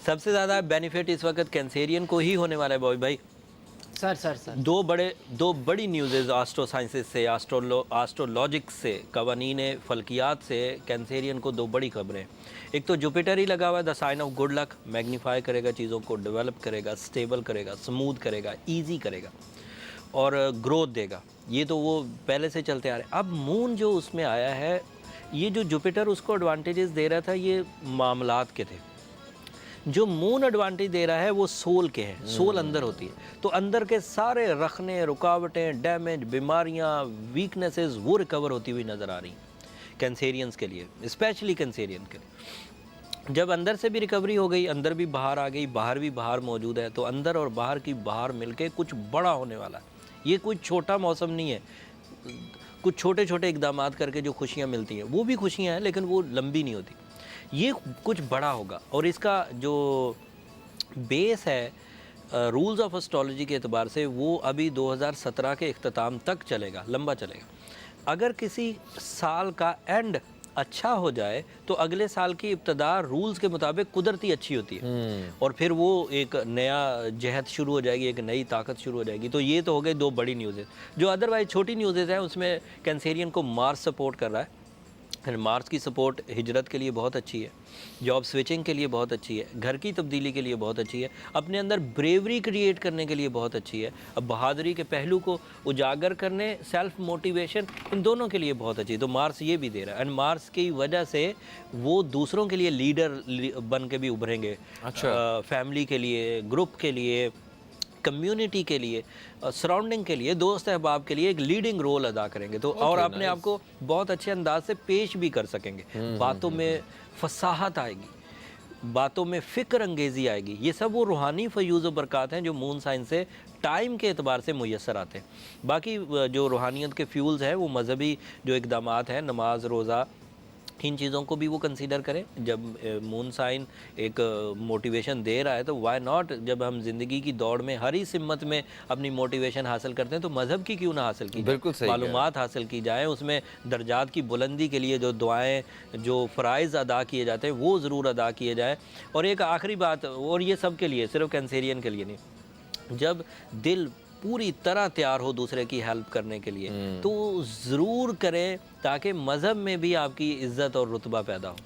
सबसे ज़्यादा बेनिफिट इस वक्त कैंसेरियन को ही होने वाला है बॉय भाई। सर दो बड़ी न्यूज़ एस्ट्रो साइंसेस से, एस्ट्रोलॉजिक्स से, कवानीन फल्कियात से कैंसेरियन को दो बड़ी खबरें। एक तो जुपिटर ही लगा हुआ है, the sign of good luck, magnify करेगा, चीज़ों को डेवलप करेगा, स्टेबल करेगा, स्मूथ करेगा, ईजी करेगा और ग्रोथ देगा। ये तो वो पहले से चलते आ रहे हैं। अब मून जो उसमें आया है, ये जो जुपिटर उसको एडवांटेजेस दे रहा था, ये मामलात के थे। जो मून एडवांटेज दे रहा है वो सोल के हैं, सोल अंदर होती है, तो अंदर के सारे रखने, रुकावटें, डैमेज, बीमारियां, वीकनेसेस वो रिकवर होती हुई नज़र आ रही कैंसेरियंस के लिए, स्पेशली कैंसेरियन के लिए। जब अंदर से भी रिकवरी हो गई, अंदर भी बाहर आ गई, बाहर भी बाहर मौजूद है, तो अंदर और बाहर की बाहर मिलके कुछ बड़ा होने वाला है। ये कोई छोटा मौसम नहीं है, कुछ छोटे छोटे इकदामात करके जो खुशियाँ मिलती हैं वो भी खुशियाँ हैं, लेकिन वो लंबी नहीं होती। ये कुछ बड़ा होगा और इसका जो बेस है रूल्स ऑफ एस्ट्रोलॉजी के एतबार से वो अभी 2017 के इख्तिताम तक चलेगा, लंबा चलेगा। अगर किसी साल का एंड अच्छा हो जाए तो अगले साल की इब्तदा रूल्स के मुताबिक कुदरती अच्छी होती है और फिर वो एक नया जहद शुरू हो जाएगी, एक नई ताकत शुरू हो जाएगी। तो ये तो हो गई दो बड़ी न्यूज़ें। जो अदरवाइज छोटी न्यूज़ें हैं उसमें कैंसेरियन को मार्स सपोर्ट कर रहा है। मार्स की सपोर्ट हिजरत के लिए बहुत अच्छी है, जॉब स्विचिंग के लिए बहुत अच्छी है, घर की तब्दीली के लिए बहुत अच्छी है, अपने अंदर ब्रेवरी क्रिएट करने के लिए बहुत अच्छी है, अब बहादुरी के पहलू को उजागर करने, सेल्फ मोटिवेशन, इन दोनों के लिए बहुत अच्छी है। तो मार्स ये भी दे रहा है एंड मार्स की वजह से वो दूसरों के लिए लीडर बन के भी उभरेंगे। अच्छा। फैमिली के लिए, ग्रुप के लिए, कम्युनिटी के लिए, सराउंडिंग के लिए, दोस्त अहबाब के लिए एक लीडिंग रोल अदा करेंगे। तो और अपने आप को बहुत अच्छे अंदाज से पेश भी कर सकेंगे। बातों में फसाहत आएगी, बातों में फ़िक्र अंगेज़ी आएगी। ये सब वो रूहानी फ़यूज़ व बरक़ात हैं जो मून साइन से टाइम के एतबार से मुयस्सर आते हैं। बाकी जो रूहानियत के फ्यूल्स हैं वो मजहबी जो इक़दामात हैं, नमाज, रोज़ा, इन चीज़ों को भी वो कंसीडर करें। जब मून साइन एक मोटिवेशन दे रहा है तो वाई नॉट, जब हम ज़िंदगी की दौड़ में हर ही सिम्मत में अपनी मोटिवेशन हासिल करते हैं तो मज़हब की क्यों ना हासिल की, बिल्कुल सही, मालूमात हासिल की जाए, उसमें दर्जात की बुलंदी के लिए जो दुआएं, जो फ़राइज़ अदा किए जाते हैं वो ज़रूर अदा किए जाए। और एक आखिरी बात, और ये सब के लिए, सिर्फ कैंसेरियन के लिए नहीं, जब दिल पूरी तरह तैयार हो दूसरे की हेल्प करने के लिए तो ज़रूर करें ताकि मज़हब में भी आपकी इज़्ज़त और रुतबा पैदा हो।